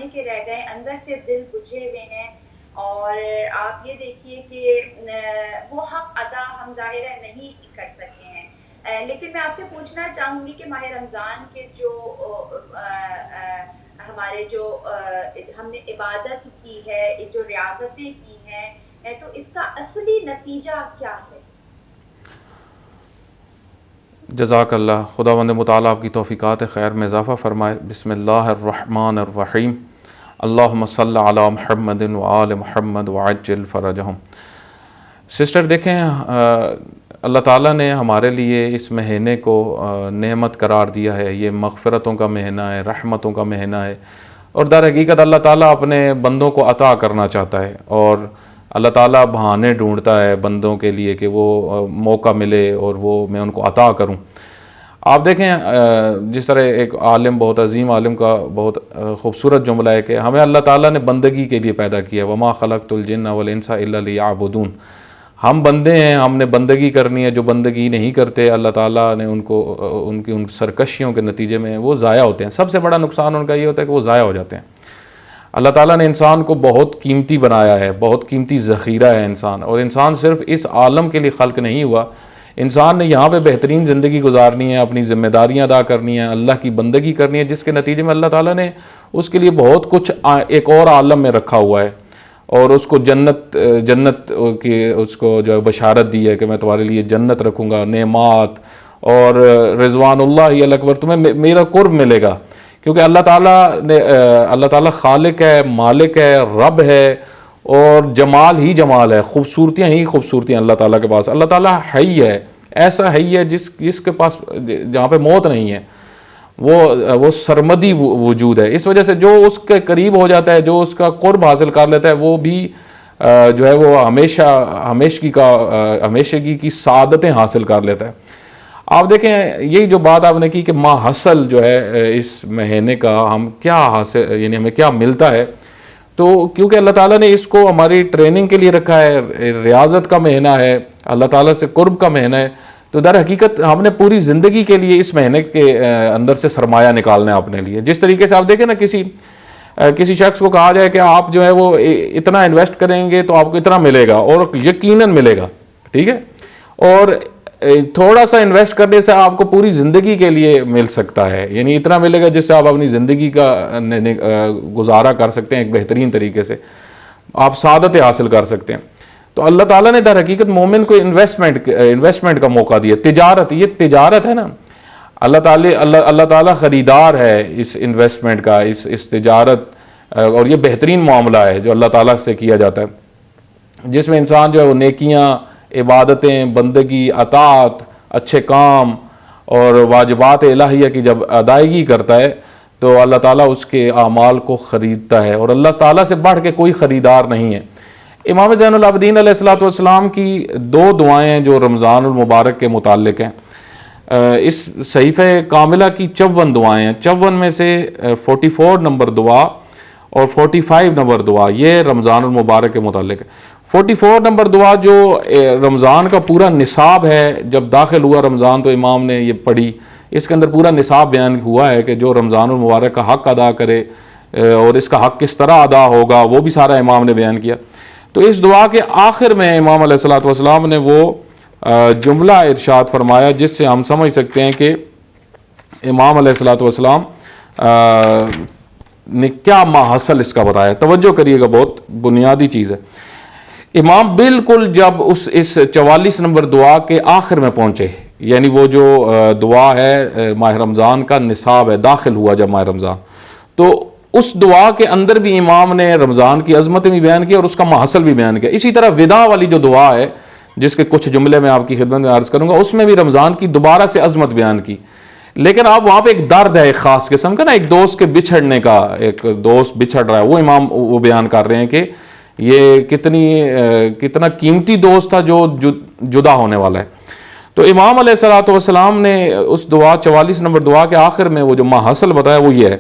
کھانے کے رہ گئے، اندر سے دل بجھے ہوئے ہیں، اور آپ یہ دیکھیے کہ وہ حق ادا ہم ظاہر ہے نہیں کر سکے ہیں۔ لیکن میں آپ سے پوچھنا چاہوں گی کہ ماہ رمضان کے جو ہمارے جو ہم نے عبادت کی ہے، جو ریاضتیں کی ہیں، تو اس کا اصلی نتیجہ کیا ہے؟ جزاک اللہ، خداوند متعالی آپ کی توفیقات خیر میں اضافہ فرمائے۔ بسم اللہ الرحمن الرحیم، اللہم صلی علی محمد وآل محمد وعجل فرجہم۔ سسٹر دیکھیں، اللہ تعالیٰ نے ہمارے لیے اس مہینے کو نعمت قرار دیا ہے۔ یہ مغفرتوں کا مہینہ ہے، رحمتوں کا مہینہ ہے، اور در حقیقت اللہ تعالیٰ اپنے بندوں کو عطا کرنا چاہتا ہے، اور اللہ تعالیٰ بہانے ڈھونڈتا ہے بندوں کے لیے کہ وہ موقع ملے اور وہ میں ان کو عطا کروں۔ آپ دیکھیں جس طرح ایک عالم، بہت عظیم عالم کا بہت خوبصورت جملہ ہے کہ ہمیں اللہ تعالیٰ نے بندگی کے لیے پیدا کیا، وما خلقت الجن والانس الا لیعبدون۔ ہم بندے ہیں، ہم نے بندگی کرنی ہے۔ جو بندگی نہیں کرتے، اللہ تعالیٰ نے ان کی سرکشیوں کے نتیجے میں وہ ضائع ہوتے ہیں۔ سب سے بڑا نقصان ان کا یہ ہوتا ہے کہ وہ ضائع ہو جاتے ہیں۔ اللہ تعالیٰ نے انسان کو بہت قیمتی بنایا ہے، بہت قیمتی ذخیرہ ہے انسان، اور انسان صرف اس عالم کے لیے خلق نہیں ہوا۔ انسان نے یہاں پہ بہترین زندگی گزارنی ہے، اپنی ذمہ داریاں ادا کرنی ہیں، اللہ کی بندگی کرنی ہے، جس کے نتیجے میں اللہ تعالیٰ نے اس کے لیے بہت کچھ ایک اور عالم میں رکھا ہوا ہے، اور اس کو جنت کی اس کو جو بشارت دی ہے کہ میں تمہارے لیے جنت رکھوں گا، نعمات اور رضوان اللہ الاکبر، تمہیں میرا قرب ملے گا، کیونکہ اللہ تعالیٰ خالق ہے، مالک ہے، رب ہے، اور جمال ہی جمال ہے، خوبصورتیاں ہی خوبصورتیاں اللہ تعالیٰ کے پاس۔ اللہ تعالیٰ حی ہے، ایسا حی ہے جس کے پاس جہاں پہ موت نہیں ہے، وہ سرمدی وجود ہے۔ اس وجہ سے جو اس کے قریب ہو جاتا ہے، جو اس کا قرب حاصل کر لیتا ہے، وہ بھی جو ہے وہ ہمیشگی کی سعادتیں حاصل کر لیتا ہے۔ آپ دیکھیں، یہی جو بات آپ نے کی کہ ما حاصل جو ہے اس مہینے کا ہم کیا حاصل، یعنی ہمیں کیا ملتا ہے، تو کیونکہ اللہ تعالیٰ نے اس کو ہماری ٹریننگ کے لیے رکھا ہے، ریاضت کا مہینہ ہے، اللہ تعالیٰ سے قرب کا مہینہ ہے، تو در حقیقت ہم نے پوری زندگی کے لیے اس مہینے کے اندر سے سرمایہ نکالنا ہے اپنے لیے۔ جس طریقے سے آپ دیکھیں نا، کسی شخص کو کہا جائے کہ آپ جو ہے وہ اتنا انویسٹ کریں گے تو آپ کو اتنا ملے گا، اور یقیناً ملے گا، ٹھیک ہے، اور تھوڑا سا انویسٹ کرنے سے آپ کو پوری زندگی کے لیے مل سکتا ہے، یعنی اتنا ملے گا جس سے آپ اپنی زندگی کا گزارا کر سکتے ہیں، ایک بہترین طریقے سے آپ سعادت حاصل کر سکتے ہیں۔ تو اللہ تعالیٰ نے در حقیقت مومن کو انویسٹمنٹ کا موقع دیا، یہ تجارت ہے نا۔ اللہ تعالیٰ خریدار ہے اس انویسٹمنٹ کا، اس تجارت، اور یہ بہترین معاملہ ہے جو اللہ تعالیٰ سے کیا جاتا ہے، جس میں انسان جو ہے وہ نیکیاں، عبادتیں، بندگی، اطاعت، اچھے کام اور واجبات الہیہ کی جب ادائیگی کرتا ہے تو اللہ تعالیٰ اس کے اعمال کو خریدتا ہے، اور اللہ تعالیٰ سے بڑھ کے کوئی خریدار نہیں ہے۔ امام زین العابدین علیہ الصلوۃ والسلام کی 2 دعائیں جو رمضان المبارک کے متعلق ہیں، اس صحیفہ کاملہ کی 54 دعائیں ہیں، 54 میں سے 44 نمبر دعا اور 45 نمبر دعا یہ رمضان المبارک کے متعلق ہے۔ 44 نمبر دعا جو رمضان کا پورا نصاب ہے، جب داخل ہوا رمضان تو امام نے یہ پڑھی، اس کے اندر پورا نصاب بیان ہوا ہے کہ جو رمضان المبارک کا حق ادا کرے اور اس کا حق کس طرح ادا ہوگا، وہ بھی سارا امام نے بیان کیا۔ تو اس دعا کے آخر میں امام علیہ الصلوۃ والسلام نے وہ جملہ ارشاد فرمایا جس سے ہم سمجھ سکتے ہیں کہ امام علیہ الصلوۃ والسلام نے کیا ماحصل اس کا بتایا۔ توجہ کریے گا، بہت بنیادی چیز ہے۔ امام بالکل جب اس 44 نمبر دعا کے آخر میں پہنچے، یعنی وہ جو دعا ہے ماہ رمضان کا نصاب ہے، داخل ہوا جب ماہ رمضان، تو اس دعا کے اندر بھی امام نے رمضان کی عظمت بھی بیان کی اور اس کا محصل بھی بیان کیا۔ اسی طرح وداع والی جو دعا ہے، جس کے کچھ جملے میں آپ کی خدمت میں عرض کروں گا، اس میں بھی رمضان کی دوبارہ سے عظمت بیان کی، لیکن اب وہاں پہ ایک درد ہے، ایک خاص قسم کا نا، ایک دوست کے بچھڑنے کا، ایک دوست بچھڑ رہا ہے، وہ امام وہ بیان کر رہے ہیں کہ یہ کتنا قیمتی دوست تھا جو جدا ہونے والا ہے۔ تو امام علیہ الصلوۃ والسلام نے اس دعا 44 نمبر دعا کے آخر میں وہ جو ماحصل بتایا وہ یہ ہے،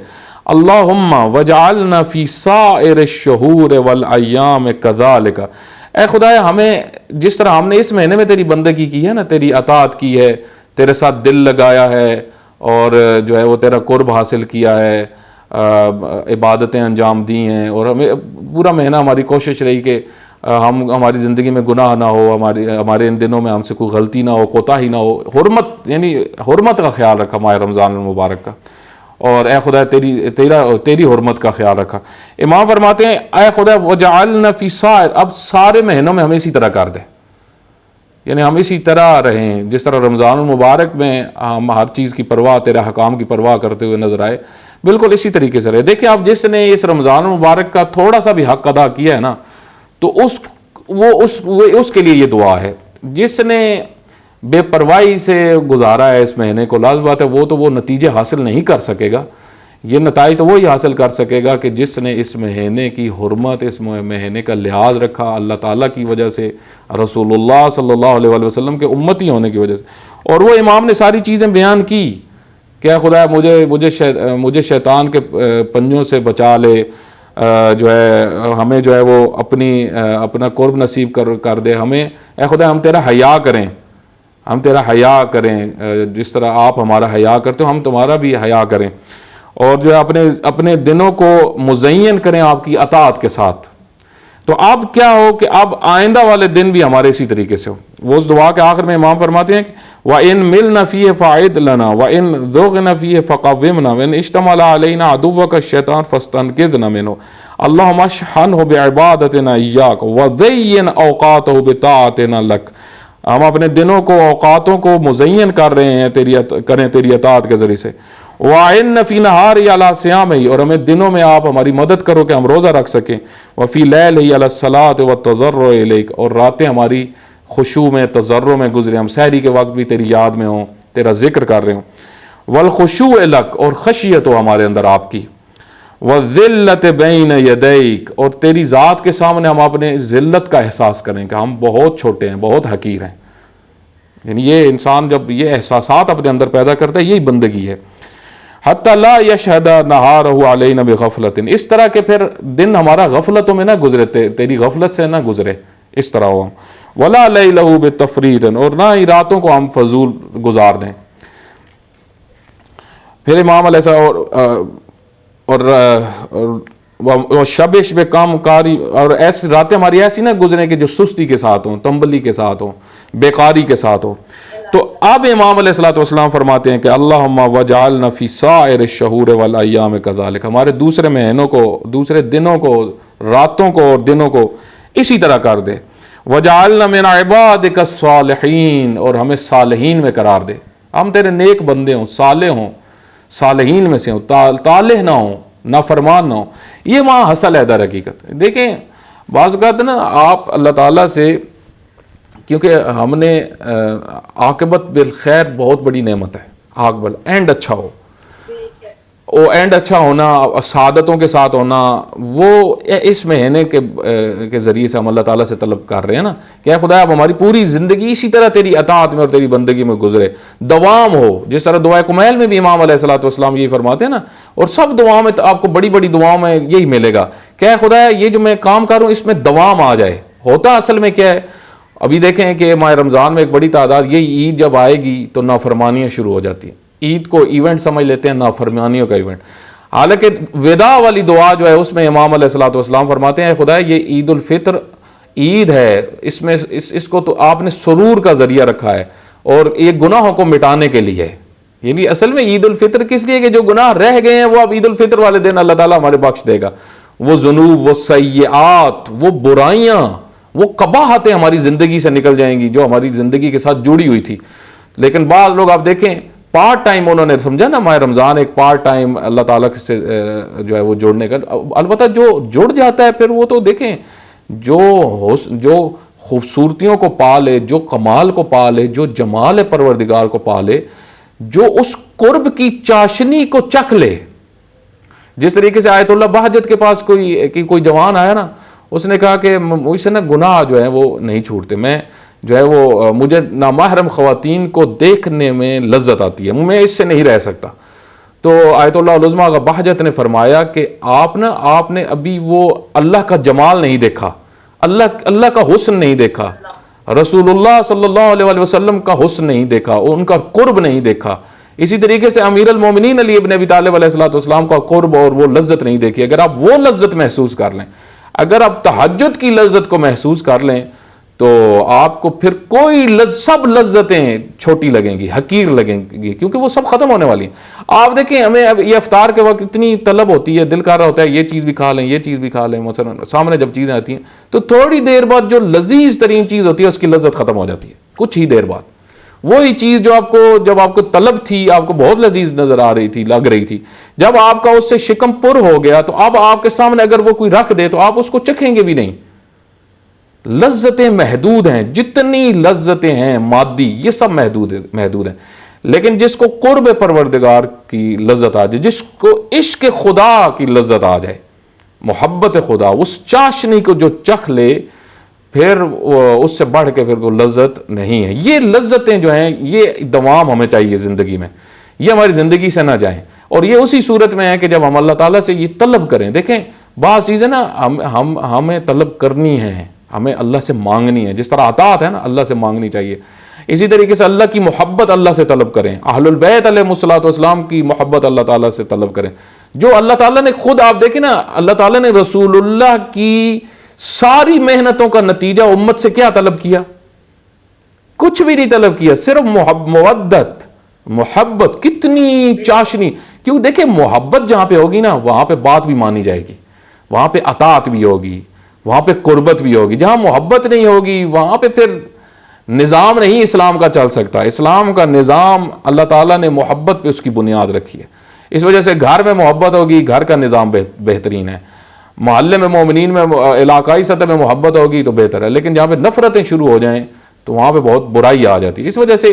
اللہم وجعلنا فی سائر الشہور والایام کذالک۔ اے خدایا، ہمیں جس طرح ہم نے اس مہینے میں تیری بندگی کی ہے نا، تیری اطاعت کی ہے، تیرے ساتھ دل لگایا ہے، اور جو ہے وہ تیرا قرب حاصل کیا ہے، عبادتیں انجام دی ہیں، اور ہمیں پورا مہینہ ہماری کوشش رہی کہ ہماری زندگی میں گناہ نہ ہو، ہمارے ان دنوں میں ہم سے کوئی غلطی نہ ہو، کوتاہی نہ ہو، حرمت یعنی حرمت کا خیال رکھا ماہ رمضان المبارک کا، اور اے خدا تیری حرمت کا خیال رکھا۔ امام فرماتے ہیں اے خدا وجعلنا فی سائر، اب سارے مہینوں میں ہمیں اسی طرح کر دے، یعنی ہم اسی طرح رہیں جس طرح رمضان المبارک میں ہم ہر چیز کی پرواہ، تیرے حکام کی پرواہ کرتے ہوئے نظر آئے، بالکل اسی طریقے سے رہے۔ دیکھیں آپ جس نے اس رمضان المبارک کا تھوڑا سا بھی حق ادا کیا ہے نا، تو اس کے لیے یہ دعا ہے۔ جس نے بے پرواہی سے گزارا ہے اس مہینے کو، لازم بات ہے وہ نتیجے حاصل نہیں کر سکے گا۔ یہ نتائج تو وہی حاصل کر سکے گا کہ جس نے اس مہینے کی حرمت، اس مہینے کا لحاظ رکھا اللہ تعالیٰ کی وجہ سے، رسول اللہ صلی اللہ علیہ وآلہ وسلم کے امتی ہونے کی وجہ سے۔ اور وہ امام نے ساری چیزیں بیان کی کہ اے خدا مجھے شیطان کے پنجوں سے بچا لے، جو ہے ہمیں جو ہے وہ اپنا قرب نصیب کر دے ہمیں، اے خدا ہم تیرا حیا کریں، ہم تیرا حیا کریں، جس طرح آپ ہمارا حیا کرتے ہو ہم تمہارا بھی حیا کریں، اور جو ہے اپنے دنوں کو مزین کریں آپ کی اطاعت کے ساتھ۔ تو اب کیا ہو کہ اب آئندہ والے دن بھی ہمارے اسی طریقے سے ہو۔ وہ اس دعا کے آخر میں امام فرماتے ہیں کہ وَإِن مِلْنَ فِيهِ فَاعِدْ لَنَا وَإِن ذُغْنَ فِيهِ فَقَوِّمْنَا وَإِنْ اشْتَمَلَ عَلَيْنَا عَدُوَّكَ الشَّيْطَانُ فَاسْتَنْقِذْنَا مِنْهُ اللهم اشحنه بعبادتنا إياك وزين أوقاته بطاعتنا لك۔ ہم اپنے دنوں کو، اوقاتوں کو مزین کر رہے ہیں تیری اطاعت کے ذریعے سے۔ وَإِنَّ فِي نَهَارِهِ عَلَى صِيَامِهِ، اور ہمیں دنوں میں آپ ہماری مدد کرو کہ ہم روزہ رکھ سکیں۔ وَفِي لَيْلِهِ عَلَى الصَّلَاةِ وَالتَّضَرُّعِ إِلَيْكَ، اور راتیں ہماری خشوع میں، تضرع میں گزرے، ہم سحری کے وقت بھی تیری یاد میں ہوں، تیرا ذکر کر رہے ہوں۔ وَالْخُشُوعِ لَكَ، اور خشیت ہو ہمارے اندر آپ کی۔ وَالذِّلَّةِ بَيْنَ يَدَيْكَ، اور تیری ذات کے سامنے ہم اپنے ذلت کا احساس کریں کہ ہم بہت چھوٹے ہیں، بہت حقیر ہیں۔ یعنی یہ انسان جب یہ احساسات اپنے اندر پیدا کرتا ہے، یہی بندگی ہے۔ حتی لا یشہد نہارہ علینا بغفلۃ، اس طرح کہ پھر دن ہمارا غفلتوں میں نہ گزرے، تیری غفلت سے نہ گزرے، اس طرح ہو۔ ولا لیلہ بتفریط، اور نہ ہی راتوں کو ہم فضول گزار دیں۔ پھر امام علیہ السلام اور شبش بے کام کاری، اور ایسی راتیں ہماری ایسی نہ گزریں کہ جو سستی کے ساتھ ہوں، تنبلی کے ساتھ ہوں، بیکاری کے ساتھ ہوں۔ تو اب امام علیہ السلام فرماتے ہیں کہ اللہم وجعلنا فی سائر الشہور والایام کذالک، ہمارے دوسرے مہینوں کو، دوسرے دنوں کو، راتوں کو اور دنوں کو اسی طرح کر دے۔ وجعلنا من عبادک الصالحین، اور ہمیں صالحین میں قرار دے، ہم تیرے نیک بندے ہوں، صالح ہوں، صالحین میں سے ہوں، طالح نہ ہوں، نافرمان نہ ہوں۔ یہ وہاں حاصل ہے در حقیقت۔ دیکھیں بعض اوقات نا آپ اللہ تعالیٰ سے، کیونکہ ہم نے عاقبت بالخیر بہت بڑی نعمت ہے، عاقبت اینڈ اچھا ہو، وہ اینڈ اچھا ہونا، سعادتوں کے ساتھ ہونا، وہ اس مہینے کے ذریعے سے ہم اللہ تعالیٰ سے طلب کر رہے ہیں نا کہ اے خدا اب ہماری پوری زندگی اسی طرح تیری اطاعت میں اور تیری بندگی میں گزرے، دوام ہو۔ جس طرح دعائے کمیل میں بھی امام علیہ السلام یہی فرماتے ہیں نا، اور سب دعاؤں میں آپ کو بڑی بڑی دعاؤں میں یہی ملے گا کہ اے خدا یہ جو میں کام کر رہا ہوں اس میں دوام آ جائے۔ ہوتا اصل میں کیا ہے، ابھی دیکھیں کہ ماہ رمضان میں ایک بڑی تعداد، یہ عید جب آئے گی تو نافرمانیاں شروع ہو جاتی ہیں۔ عید کو ایونٹ سمجھ لیتے ہیں، نافرمانیوں کا ایونٹ، حالانکہ وداع والی دعا جو ہے اس میں امام علیہ السلام فرماتے ہیں خدا یہ عید الفطر عید ہے، اس میں اس کو تو آپ نے سرور کا ذریعہ رکھا ہے اور یہ گناہوں کو مٹانے کے لیے، یعنی اصل میں عید الفطر کس لیے کہ جو گناہ رہ گئے ہیں وہ اب عید الفطر والے دن اللہ تعالیٰ ہمارے بخش دے گا۔ وہ ذنوب، وہ سیئات، وہ برائیاں، وہ قباحتیں ہماری زندگی سے نکل جائیں گی جو ہماری زندگی کے ساتھ جڑی ہوئی تھی۔ لیکن بعض لوگ آپ دیکھیں پارٹ ٹائم انہوں نے سمجھا نا ماہ رمضان ایک پارٹ ٹائم اللہ تعالیٰ سے جو ہے وہ جوڑنے کا، البتہ جو جڑ جاتا ہے پھر وہ تو دیکھیں جو خوبصورتیوں کو پا لے، جو کمال کو پا لے، جو جمال پروردگار کو پا لے، جو اس قرب کی چاشنی کو چکھ لے، جس طریقے سے آیت اللہ بہجت کے پاس کوئی جوان آیا نا، اس نے کہا کہ مجھ سے نا گناہ جو ہے وہ نہیں چھوٹتے، میں جو ہے وہ مجھے نامحرم خواتین کو دیکھنے میں لذت آتی ہے، میں اس سے نہیں رہ سکتا۔ تو آیت اللہ العظمیٰ کا بہجت نے فرمایا کہ آپ نے ابھی وہ اللہ کا جمال نہیں دیکھا، اللہ کا حسن نہیں دیکھا، رسول اللہ صلی اللہ علیہ وسلم کا حسن نہیں دیکھا، ان کا قرب نہیں دیکھا، اسی طریقے سے امیر المومنین علی ابن ابی طالب علیہ السلام کا قرب اور وہ لذت نہیں دیکھی. اگر آپ وہ لذت محسوس کر لیں, اگر آپ تہجد کی لذت کو محسوس کر لیں, تو آپ کو پھر سب لذتیں چھوٹی لگیں گی, حقیر لگیں گی, کیونکہ وہ سب ختم ہونے والی ہیں. آپ دیکھیں ہمیں اب یہ افطار کے وقت اتنی طلب ہوتی ہے, دل کر رہا ہوتا ہے یہ چیز بھی کھا لیں, یہ چیز بھی کھا لیں, مثلا سامنے جب چیزیں آتی ہیں تو تھوڑی دیر بعد جو لذیذ ترین چیز ہوتی ہے اس کی لذت ختم ہو جاتی ہے, کچھ ہی دیر بعد. وہی چیز جو جب آپ کو طلب تھی, آپ کو بہت لذیذ نظر آ رہی تھی, لگ رہی تھی, جب آپ کا اس سے شکم پر ہو گیا تو اب آپ کے سامنے اگر وہ کوئی رکھ دے تو آپ اس کو چکھیں گے بھی نہیں. لذتیں محدود ہیں, جتنی لذتیں ہیں مادی یہ سب محدود ہیں. لیکن جس کو قرب پروردگار کی لذت آ جائے, جس کو عشق خدا کی لذت آ جائے, محبت خدا, اس چاشنی کو جو چکھ لے, پھر اس سے بڑھ کے پھر کوئی لذت نہیں ہے. یہ لذتیں جو ہیں یہ دوام ہمیں چاہیے زندگی میں, یہ ہماری زندگی سے نہ جائیں. اور یہ اسی صورت میں ہے کہ جب ہم اللہ تعالیٰ سے یہ طلب کریں. دیکھیں بعض چیزیں نا ہمیں طلب کرنی ہے, ہمیں اللہ سے مانگنی ہے. جس طرح عطاءت ہے نا اللہ سے مانگنی چاہیے, اسی طریقے سے اللہ کی محبت اللہ سے طلب کریں. اہل البیت علیہ الصلوۃ والسلام کی محبت اللہ تعالیٰ سے طلب کریں. جو اللہ تعالیٰ نے خود, آپ دیکھیں نا, اللہ تعالیٰ نے رسول اللہ کی ساری محنتوں کا نتیجہ امت سے کیا طلب کیا؟ کچھ بھی نہیں طلب کیا, صرف مودت, محبت. کتنی چاشنی, کیوں دیکھیں محبت جہاں پہ ہوگی نا وہاں پہ بات بھی مانی جائے گی, وہاں پہ اطاعت بھی ہوگی, وہاں پہ قربت بھی ہوگی. جہاں محبت نہیں ہوگی وہاں پہ پھر نظام نہیں اسلام کا چل سکتا. اسلام کا نظام اللہ تعالیٰ نے محبت پہ اس کی بنیاد رکھی ہے. اس وجہ سے گھر میں محبت ہوگی, گھر کا نظام بہترین ہے. محلے میں مومنین میں علاقائی سطح میں محبت ہوگی تو بہتر ہے. لیکن جہاں پہ نفرتیں شروع ہو جائیں تو وہاں پہ بہت برائی آ جاتی ہے. اس وجہ سے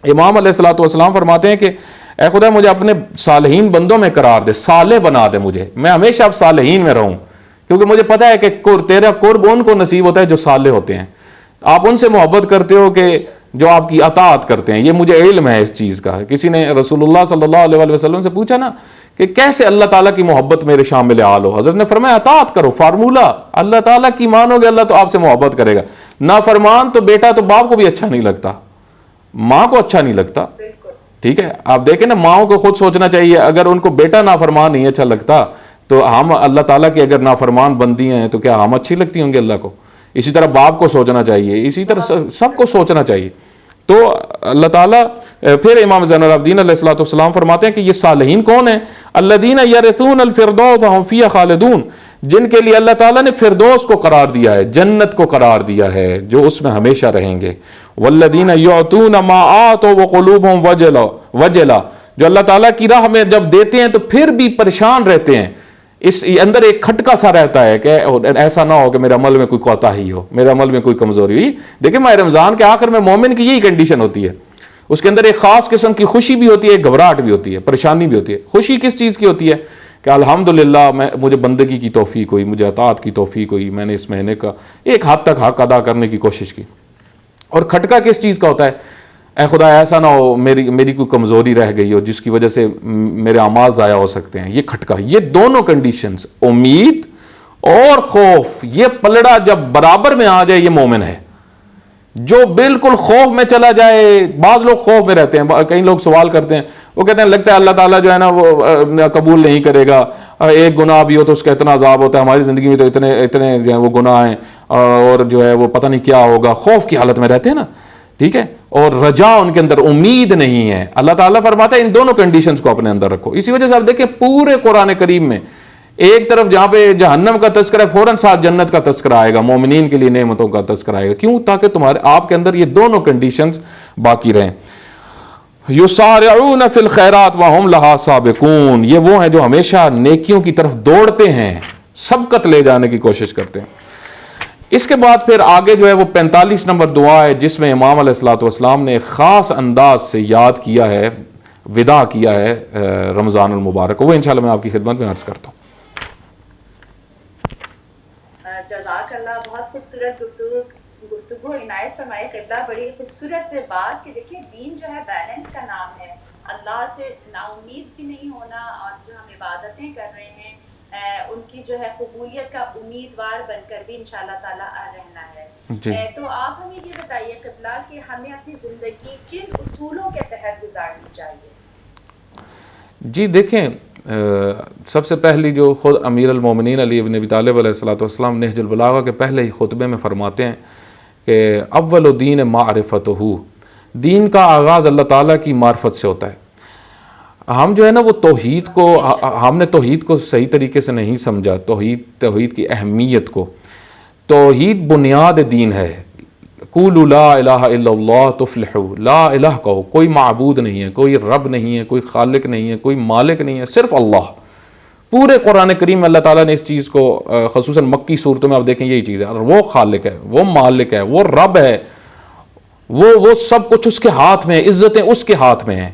امام علیہ الصلوۃ والسلام فرماتے ہیں کہ اے خدا مجھے اپنے صالحین بندوں میں قرار دے, صالح بنا دے مجھے, میں ہمیشہ اب صالحین میں رہوں, کیونکہ مجھے پتا ہے کہ تیرا قرب ان کو نصیب ہوتا ہے جو صالح ہوتے ہیں. آپ ان سے محبت کرتے ہو کہ جو آپ کی اطاعت کرتے ہیں. یہ مجھے علم ہے اس چیز کا. کسی نے رسول اللہ صلی اللہ علیہ وسلم سے پوچھا نا کہ کیسے اللہ تعالیٰ کی محبت میرے شامل حال ہو. حضرت نے فرمایا اطاعت کرو, فارمولہ, اللہ تعالیٰ کی مانو گے اللہ تو آپ سے محبت کرے گا. نافرمان تو بیٹا تو باپ کو بھی اچھا نہیں لگتا, ماں کو اچھا نہیں لگتا. ٹھیک ہے, آپ دیکھیں نا ماؤں کو خود سوچنا چاہیے, اگر ان کو بیٹا نافرمان نہیں اچھا لگتا تو ہم اللہ تعالیٰ کی اگر نافرمان بندی ہیں تو کیا ہم اچھی لگتی ہوں گے اللہ کو؟ اسی طرح باپ کو سوچنا چاہیے, اسی طرح سب کو سوچنا چاہیے. تو اللہ تعالیٰ پھر امام زین العابدین علیہ الصلوۃ والسلام فرماتے ہیں کہ یہ صالحین کون ہیں؟ الذین یرثون الفردوس وهم فیہا خالدون, جن کے لیے اللہ تعالیٰ نے فردوس کو قرار دیا ہے, جنت کو قرار دیا ہے, جو اس میں ہمیشہ رہیں گے. والذین یعطون ما آتوا وقلوبهم وجلہ, جو اللہ تعالیٰ کی راہ میں جب دیتے ہیں تو پھر بھی پریشان رہتے ہیں, اس اندر ایک کھٹکا سا رہتا ہے کہ ایسا نہ ہو کہ میرے عمل میں کوئی کوتاہی ہو, میرے عمل میں کوئی کمزوری ہوئی. دیکھیں ماہ رمضان کے آخر میں مومن کی یہی کنڈیشن ہوتی ہے, اس کے اندر ایک خاص قسم کی خوشی بھی ہوتی ہے, ایک گھبراہٹ بھی ہوتی ہے, پریشانی بھی ہوتی ہے. خوشی کس چیز کی ہوتی ہے کہ الحمدللہ مجھے بندگی کی توفیق ہوئی, مجھے اطاعت کی توفیق ہوئی, میں نے اس مہینے کا ایک حد تک حق ادا کرنے کی کوشش کی. اور کھٹکا کس چیز کا ہوتا ہے؟ اے خدا ایسا نہ ہو میری کوئی کمزوری رہ گئی ہو جس کی وجہ سے میرے اعمال ضائع ہو سکتے ہیں. یہ کھٹکا, یہ دونوں کنڈیشنز, امید اور خوف, یہ پلڑا جب برابر میں آ جائے یہ مومن ہے. جو بالکل خوف میں چلا جائے, بعض لوگ خوف میں رہتے ہیں, کئی لوگ سوال کرتے ہیں, وہ کہتے ہیں لگتا ہے اللہ تعالیٰ جو ہے نا وہ قبول نہیں کرے گا, ایک گناہ بھی ہو تو اس کا اتنا عذاب ہوتا ہے, ہماری زندگی میں تو اتنے جو ہے وہ گناہ ہیں, اور جو ہے وہ پتہ نہیں کیا ہوگا. خوف کی حالت میں رہتے ہیں نا, ٹھیک ہے, اور رجا ان کے اندر, امید نہیں ہے. اللہ تعالیٰ فرماتا ہے ان دونوں کنڈیشنز کو اپنے اندر رکھو. اسی وجہ سے آپ دیکھیں پورے قرآن کریم میں ایک طرف جہاں پہ جہنم کا تذکرہ ہے فوراً ساتھ جنت کا تذکرہ آئے گا, مومنین کے لیے نعمتوں کا تذکرہ آئے گا. کیوں؟ تاکہ آپ کے اندر یہ دونوں کنڈیشنز باقی رہیں. یسارعون فی الخیرات وہم لہا سابقون, یہ وہ ہیں جو ہمیشہ نیکیوں کی طرف دوڑتے ہیں, سبقت لے جانے کی کوشش کرتے ہیں. اس کے بعد پھر آگے جو ہے وہ 45 نمبر دعا ہے جس میں امام علیہ الصلوۃ والسلام نے ایک خاص انداز سے یاد کیا ہے, وداع کیا ہے رمضان المبارک کو. وہ انشاءاللہ میں آپ کی خدمت میں عرض کرتا ہوں. جزاک اللہ, بہت خوبصورت گفتگو عنایت فرمائے قبلہ. بڑی خوبصورت بات کہ دیکھیں دین جو ہے بیلنس کا نام ہے. اللہ سے نا امید بھی نہیں ہونا, اور جو ہم عبادتیں کر رہے ہیں ان کی جو ہے قبولیت کا امیدوار بن کر بھی انشاءاللہ تعالیٰ رہنا ہے. جی تو آپ ہمیں یہ بتائیے قبلہ کہ ہمیں اپنی زندگی کن اصولوں کے تحت گزارنی چاہیے؟ جی دیکھیں، سب سے پہلی جو خود امیر المومنین علی ابن ابی طالب علیہ الصلوۃ والسلام نہج البلاغہ کے پہلے ہی خطبے میں فرماتے ہیں کہ اول دین معرفتہ، دین کا آغاز اللہ تعالیٰ کی معرفت سے ہوتا ہے. ہم جو ہے نا وہ توحید کو، ہم نے توحید کو صحیح طریقے سے نہیں سمجھا، توحید کی اہمیت کو. توحید بنیاد دین ہے. قولوا لا الہ الا اللہ تفلحوا، لا الہ کہو، کوئی معبود نہیں ہے، کوئی رب نہیں ہے، کوئی خالق نہیں ہے، کوئی مالک نہیں ہے، صرف اللہ. پورے قرآن کریم میں اللہ تعالیٰ نے اس چیز کو خصوصاً مکی صورتوں میں آپ دیکھیں یہی چیز ہے، اور وہ خالق ہے، وہ مالک ہے، وہ رب ہے، وہ سب کچھ اس کے ہاتھ میں ہے، عزتیں اس کے ہاتھ میں ہیں.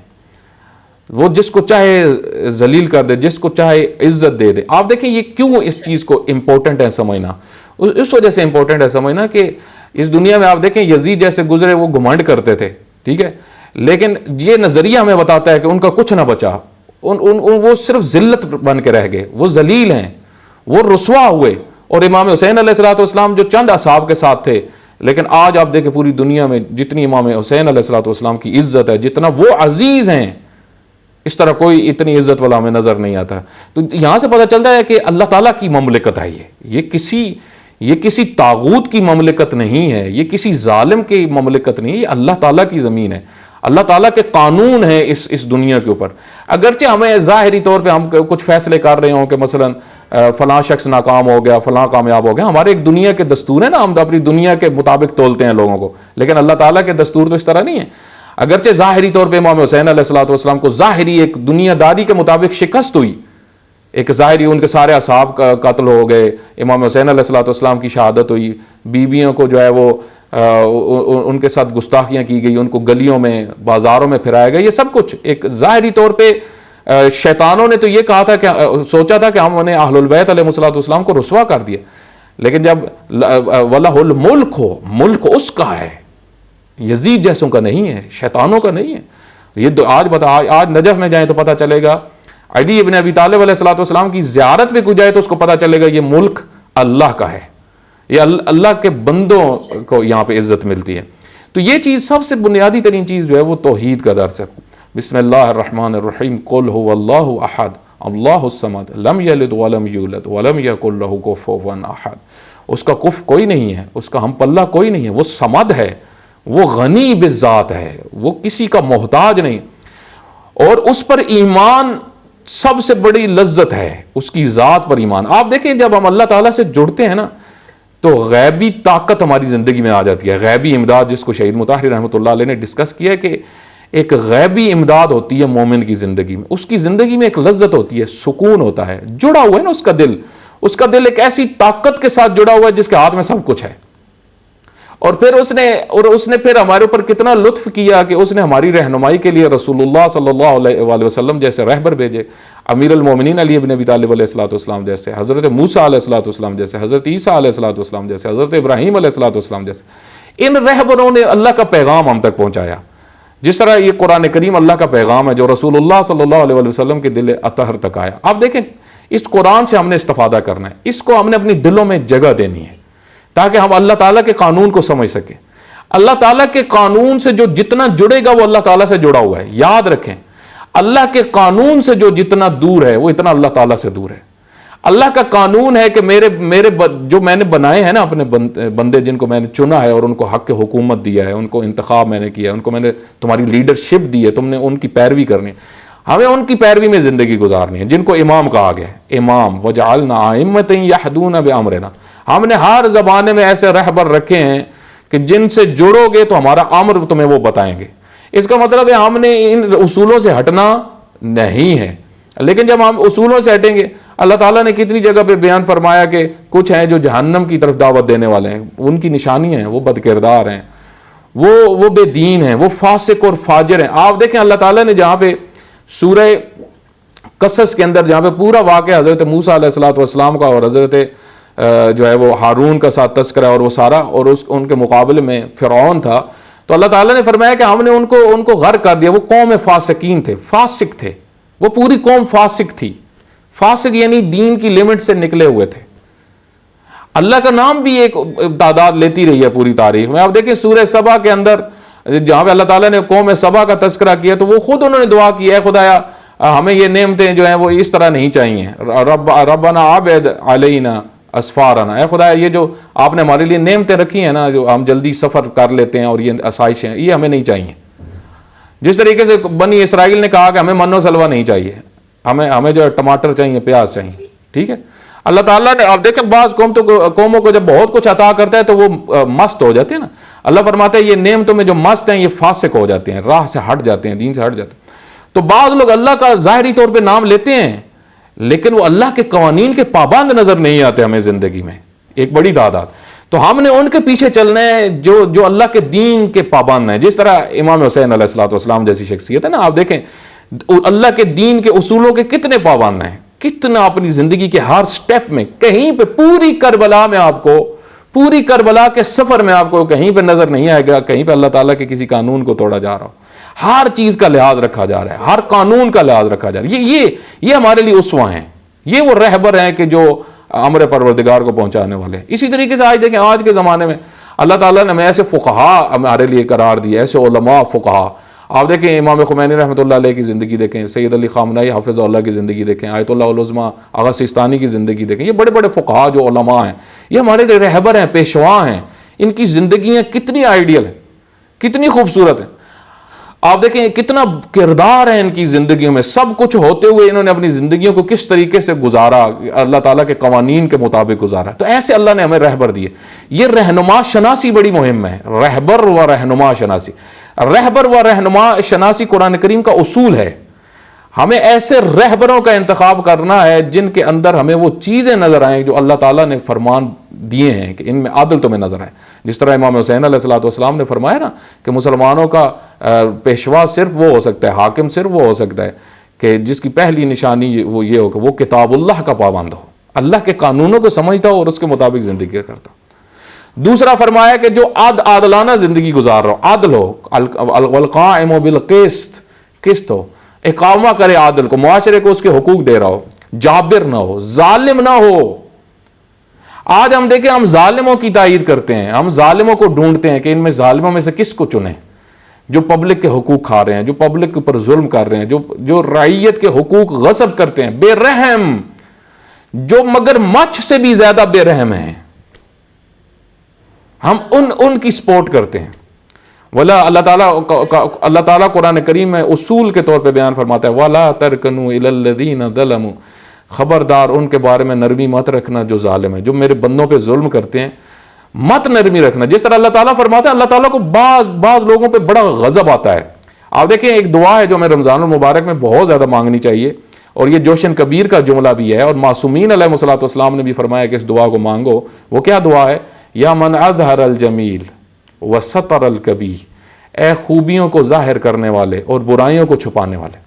وہ جس کو چاہے ذلیل کر دے، جس کو چاہے عزت دے دے. آپ دیکھیں یہ کیوں اس چیز کو امپورٹنٹ ہے سمجھنا، اس وجہ سے امپورٹنٹ ہے سمجھنا کہ اس دنیا میں آپ دیکھیں یزید جیسے گزرے وہ گھمنڈ کرتے تھے، ٹھیک ہے، لیکن یہ نظریہ ہمیں بتاتا ہے کہ ان کا کچھ نہ بچا. وہ صرف ذلت بن کے رہ گئے، وہ ذلیل ہیں، وہ رسوا ہوئے. اور امام حسین علیہ الصلوۃ والسلام جو چند اصحاب کے ساتھ تھے، لیکن آج آپ دیکھیں پوری دنیا میں جتنی امام حسین علیہ الصلوۃ والسلام کی عزت ہے، جتنا وہ عزیز ہیں، اس طرح کوئی اتنی عزت والا ہمیں نظر نہیں آتا. تو یہاں سے پتہ چلتا ہے کہ اللہ تعالیٰ کی مملکت ہے یہ کسی طاغوت کی مملکت نہیں ہے، یہ کسی ظالم کی مملکت نہیں ہے، یہ اللہ تعالیٰ کی زمین ہے. اللہ تعالیٰ کے قانون ہیں اس دنیا کے اوپر. اگرچہ ہمیں ظاہری طور پہ ہم کچھ فیصلے کر رہے ہوں کہ مثلا فلاں شخص ناکام ہو گیا، فلاں کامیاب ہو گیا، ہمارے ایک دنیا کے دستور ہیں نا، ہم تو اپنی دنیا کے مطابق تولتے ہیں لوگوں کو، لیکن اللہ تعالیٰ کے دستور تو اس طرح نہیں ہے. اگرچہ ظاہری طور پہ امام حسین علیہ الصلوۃ والسلام کو ظاہری ایک دنیا داری کے مطابق شکست ہوئی، ایک ظاہری ان کے سارے اصحاب قتل ہو گئے، امام حسین علیہ الصلوۃ والسلام کی شہادت ہوئی، بیویوں کو جو ہے وہ ان کے ساتھ گستاخیاں کی گئی، ان کو گلیوں میں بازاروں میں پھرایا گیا، یہ سب کچھ ایک ظاہری طور پہ. شیطانوں نے تو یہ کہا تھا کہ سوچا تھا کہ ہم نے اہل البیت علیہ الصلوۃ والسلام کو رسوا کر دیا، لیکن جب وَلَهُ الْمُلْكُ ہو، ملک اس کا ہے، یزید جیسوں کا نہیں ہے، شیطانوں کا نہیں ہے. یہ آج نجف میں جائیں تو پتہ چلے گا، علی ابن ابی طالب علیہ الصلوۃ والسلام کی زیارت پہ کوئی جائے تو اس کو پتہ چلے گا یہ ملک اللہ کا ہے، یہ اللہ کے بندوں کو یہاں پہ عزت ملتی ہے. تو یہ چیز سب سے بنیادی ترین چیز جو ہے وہ توحید کا درس ہے. بسم اللہ الرحمن الرحیم، قل هو اللہ احد اللہ الصمد لم یلد ولم یولد ولم یکن لہ کفوا احد. اس کا کف کوئی نہیں ہے، اس کا ہم پلہ کوئی نہیں ہے، وہ صمد ہے، وہ غنی بالذات ہے، وہ کسی کا محتاج نہیں، اور اس پر ایمان سب سے بڑی لذت ہے، اس کی ذات پر ایمان. آپ دیکھیں جب ہم اللہ تعالیٰ سے جڑتے ہیں نا تو غیبی طاقت ہماری زندگی میں آ جاتی ہے. غیبی امداد جس کو شہید مطہر رحمۃ اللہ علیہ نے ڈسکس کیا کہ ایک غیبی امداد ہوتی ہے مومن کی زندگی میں، اس کی زندگی میں ایک لذت ہوتی ہے، سکون ہوتا ہے، جڑا ہوا ہے نا اس کا دل ایک ایسی طاقت کے ساتھ جڑا ہوا ہے جس کے ہاتھ میں سب کچھ ہے. اور پھر اس نے پھر ہمارے اوپر کتنا لطف کیا کہ اس نے ہماری رہنمائی کے لیے رسول اللہ صلی اللہ علیہ وسلم جیسے رہبر بھیجے، امیر المومنین علی ابن ابی طالب علیہ الصلوۃ والسلام جیسے، حضرت موسیٰ علیہ الصلوۃ والسلام جیسے، حضرت عیسیٰ علیہ الصلوۃ والسلام جیسے، حضرت ابراہیم علیہ الصلوۃ والسلام جیسے. ان رہبروں نے اللہ کا پیغام ہم تک پہنچایا. جس طرح یہ قرآن کریم اللہ کا پیغام ہے جو رسول اللہ صلی اللہ علیہ وسلم کے دل اطہر تک آیا. آپ دیکھیں اس قرآن سے ہم نے استفادہ کرنا ہے، اس کو ہم نے اپنی دلوں میں جگہ دینی ہے تاکہ ہم اللہ تعالیٰ کے قانون کو سمجھ سکیں. اللہ تعالیٰ کے قانون سے جو جتنا جڑے گا وہ اللہ تعالیٰ سے جڑا ہوا ہے. یاد رکھیں، اللہ کے قانون سے جو جتنا دور ہے وہ اتنا اللہ تعالیٰ سے دور ہے. اللہ کا قانون ہے کہ میرے جو میں نے بنائے ہیں نا اپنے بندے، جن کو میں نے چنا ہے اور ان کو حق حکومت دیا ہے، ان کو انتخاب میں نے کیا ہے، ان کو میں نے تمہاری لیڈرشپ دی ہے، تم نے ان کی پیروی کرنی ہے. ہمیں ان کی پیروی میں زندگی گزارنی ہے، جن کو امام کہا گیا ہے. امام وجعلنا ائمۃ یہدون بامرنا، ہم نے ہر زمانے میں ایسے رہبر رکھے ہیں کہ جن سے جڑو گے تو ہمارا امر تمہیں وہ بتائیں گے. اس کا مطلب ہے ہم نے ان اصولوں سے ہٹنا نہیں ہے. لیکن جب ہم اصولوں سے ہٹیں گے، اللہ تعالیٰ نے کتنی جگہ پہ بیان فرمایا کہ کچھ ہیں جو جہنم کی طرف دعوت دینے والے ہیں، ان کی نشانیاں ہیں، وہ بد کردار ہیں، وہ بے دین ہیں، وہ فاسق اور فاجر ہیں. آپ دیکھیں اللہ تعالیٰ نے جہاں پہ سورہ قصص کے اندر جہاں پہ پورا واقعہ حضرت موسیٰ علیہ الصلوۃ والسلام کا اور حضرت جو ہے وہ ہارون کا ساتھ تذکرہ اور وہ سارا، اور ان کے مقابلے میں فرعون تھا، تو اللہ تعالیٰ نے فرمایا کہ ہم نے ان کو غرق کر دیا. وہ قوم فاسقین تھے، فاسق تھے، وہ پوری قوم فاسق تھی. فاسق یعنی دین کی لمٹ سے نکلے ہوئے تھے. اللہ کا نام بھی ایک تعداد لیتی رہی ہے پوری تاریخ میں. آپ دیکھیں سورہ سبا کے اندر جہاں پہ اللہ تعالیٰ نے قوم سبا کا تذکرہ کیا تو وہ خود انہوں نے دعا کی, اے خدایا ہمیں یہ نعمتیں جو ہیں وہ اس طرح نہیں چاہیے, ربنا عبد علینا اسفارنا, اے خدایا یہ جو آپ نے ہمارے لیے نعمتیں رکھی ہیں نا, جو ہم جلدی سفر کر لیتے ہیں اور یہ آسائشیں, یہ ہمیں نہیں چاہیے. جس طریقے سے بنی اسرائیل نے کہا کہ ہمیں من و سلوہ نہیں چاہیے, ہمیں جو ٹماٹر چاہیے, پیاز چاہیے. ٹھیک ہے, اللہ تعالیٰ نے, آپ دیکھیں بعض قوموں کو جب بہت کچھ عطا کرتا ہے تو وہ مست ہو جاتے ہیں نا. اللہ فرماتا ہے یہ نعمتوں میں جو مست ہیں یہ فاسق ہو جاتے ہیں, راہ سے ہٹ جاتے ہیں, دین سے ہٹ جاتے ہیں. تو بعض لوگ اللہ کا ظاہری طور پہ نام لیتے ہیں لیکن وہ اللہ کے قوانین کے پابند نظر نہیں آتے ہمیں زندگی میں, ایک بڑی تعداد. تو ہم نے ان کے پیچھے چلنا ہے جو اللہ کے دین کے پابند ہیں. جس طرح امام حسین علیہ الصلوۃ والسلام جیسی شخصیت ہے نا, آپ دیکھیں اللہ کے دین کے اصولوں کے کتنے پابند ہیں, کتنا اپنی زندگی کے ہر سٹیپ میں, کہیں پہ پوری کربلا میں آپ کو, پوری کربلا کے سفر میں آپ کو کہیں پہ نظر نہیں آئے گا کہیں پہ اللہ تعالیٰ کے کسی قانون کو توڑا جا رہا ہو. ہر چیز کا لحاظ رکھا جا رہا ہے, ہر قانون کا لحاظ رکھا جا رہا ہے. یہ ہمارے لیے اسوہ ہیں, یہ وہ رہبر ہیں کہ جو امر پروردگار کو پہنچانے والے ہیں. اسی طریقے سے آج دیکھیں آج کے زمانے میں اللہ تعالیٰ نے ہمیں ایسے فقہا ہمارے لیے قرار دیے, ایسے علماء فقہا. آپ دیکھیں امام خمینی رحمۃ اللہ علیہ کی زندگی دیکھیں, سید علی خامنہئی حافظ اللہ کی زندگی دیکھیں, آیت اللہ العظمیٰ آغا سیستانی کی زندگی دیکھیں. یہ بڑے بڑے فقہا جو علماء ہیں یہ ہمارے لیے رہبر ہیں, پیشوا ہیں. ان کی زندگیاں کتنی آئیڈیل ہیں, کتنی خوبصورت ہیں. آپ دیکھیں کتنا کردار ہے ان کی زندگیوں میں, سب کچھ ہوتے ہوئے انہوں نے اپنی زندگیوں کو کس طریقے سے گزارا, اللہ تعالیٰ کے قوانین کے مطابق گزارا. تو ایسے اللہ نے ہمیں رہبر دیے. یہ رہنما شناسی بڑی مہم ہے, رہبر و رہنما شناسی. رہبر و رہنما شناسی قرآن کریم کا اصول ہے. ہمیں ایسے رہبروں کا انتخاب کرنا ہے جن کے اندر ہمیں وہ چیزیں نظر آئیں جو اللہ تعالیٰ نے فرمان دیے ہیں کہ ان میں عدل تمہیں نظر آئے. جس طرح امام حسین علیہ الصلوۃ والسلام نے فرمایا نا کہ مسلمانوں کا پیشوا صرف وہ ہو سکتا ہے, حاکم صرف وہ ہو سکتا ہے کہ جس کی پہلی نشانی وہ یہ ہو کہ وہ کتاب اللہ کا پابند ہو, اللہ کے قانونوں کو سمجھتا ہو اور اس کے مطابق زندگی کرتا ہو. دوسرا فرمایا کہ جو عادلانہ زندگی گزار رہا ہو, عادل ہو, والقائم بالقسط, قسط ہو, اقامہ کرے عادل کو, معاشرے کو اس کے حقوق دے رہا ہو, جابر نہ ہو, ظالم نہ ہو. آج ہم دیکھیں ہم ظالموں کی تائید کرتے ہیں, ہم ظالموں کو ڈھونڈتے ہیں کہ ان میں ظالموں میں سے کس کو چنیں, جو پبلک کے حقوق کھا رہے ہیں, جو پبلک کے اوپر ظلم کر رہے ہیں, جو رعیت کے حقوق غصب کرتے ہیں, بے رحم, جو مگر مچھ سے بھی زیادہ بے رحم ہیں. ہم ان کی سپورٹ کرتے ہیں. ولا اللہ تعالیٰ قرآن کریم میں اصول کے طور پہ بیان فرماتا ہے, وَلَا تَرْكَنُوا إِلَى الَّذِينَ ظَلَمُوا, خبردار ان کے بارے میں نرمی مت رکھنا جو ظالم ہے, جو میرے بندوں پہ ظلم کرتے ہیں, مت نرمی رکھنا. جس طرح اللہ تعالیٰ فرماتا ہے, اللہ تعالیٰ کو بعض لوگوں پہ بڑا غضب آتا ہے. آپ دیکھیں ایک دعا ہے جو ہمیں رمضان المبارک میں بہت زیادہ مانگنی چاہیے, اور یہ جوشن کبیر کا جملہ بھی ہے, اور معصومین علیہ الصلوۃ والسلام نے بھی فرمایا کہ اس دعا کو مانگو. وہ کیا دعا ہے؟ یا من اظہر الجمیل وستر الکبیح, اے خوبیوں کو ظاہر کرنے والے اور برائیوں کو چھپانے والے.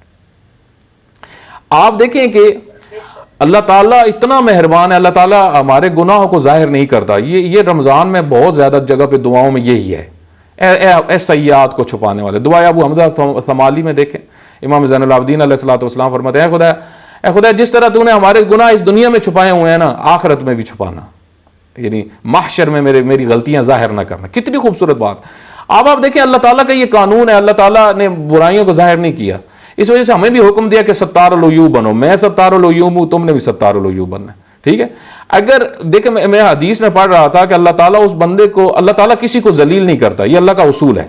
آپ دیکھیں کہ اللہ تعالیٰ اتنا مہربان ہے, اللہ تعالیٰ ہمارے گناہوں کو ظاہر نہیں کرتا. یہ رمضان میں بہت زیادہ جگہ پہ دعاؤں میں یہی ہے, اے سیئات کو چھپانے والے. دعا ابو حمزہ ثمالی میں دیکھیں, امام زین العابدین علیہ الصلوۃ والسلام فرماتے ہیں, اے خدا جس طرح تو نے ہمارے گناہ اس دنیا میں چھپائے ہوئے ہیں نا, آخرت میں بھی چھپانا, یعنی محشر میں میری غلطیاں ظاہر نہ کرنا. کتنی خوبصورت بات. اب آپ دیکھیں اللہ تعالیٰ کا یہ قانون ہے, اللہ تعالیٰ نے برائیوں کو ظاہر نہیں کیا, اس وجہ سے ہمیں بھی حکم دیا کہ ستار العیوب بنو. میں ستار العیوب ہوں, تم نے بھی ستار العیوب بننا ہے. ٹھیک ہے. اگر دیکھیں میں حدیث میں پڑھ رہا تھا کہ اللہ تعالیٰ اس بندے کو, اللہ تعالیٰ کسی کو ذلیل نہیں کرتا, یہ اللہ کا اصول ہے.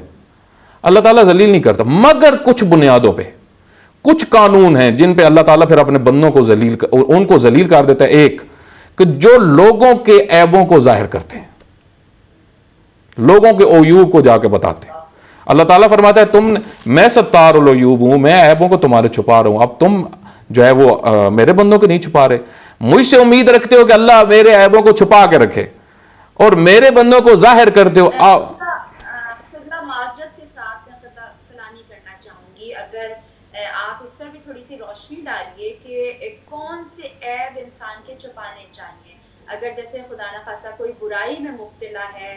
اللہ تعالیٰ ذلیل نہیں کرتا, مگر کچھ بنیادوں پہ, کچھ قانون ہیں جن پہ اللہ تعالیٰ پھر اپنے بندوں کو ان کو ذلیل کر دیتا ہے. ایک کہ جو لوگوں کے عیبوں کو ظاہر کرتے ہیں, لوگوں کے عیوب کو جا کے بتاتے ہیں. اللہ تعالیٰ فرماتا ہے میں ستار العیوب ہوں, میں عیبوں کو تمہارے چھپا رہا ہوں. اب تم جو ہے وہ میرے بندوں کو نہیں چھپا رہے, مجھ سے امید رکھتے ہو کہ اللہ میرے عیبوں کو چھپا کے رکھے اور میرے بندوں کو ظاہر کرتے ہو. معذرت کے ساتھ میں فلانی کرنا چاہوں گی, اگر آپ اس پر بھی تھوڑی سی روشنی ڈالیے کہ کون سے عیب انسان کے چھپانے چاہیے. اگر جیسے خدا نخواستہ کوئی برائی میں مبتلا ہے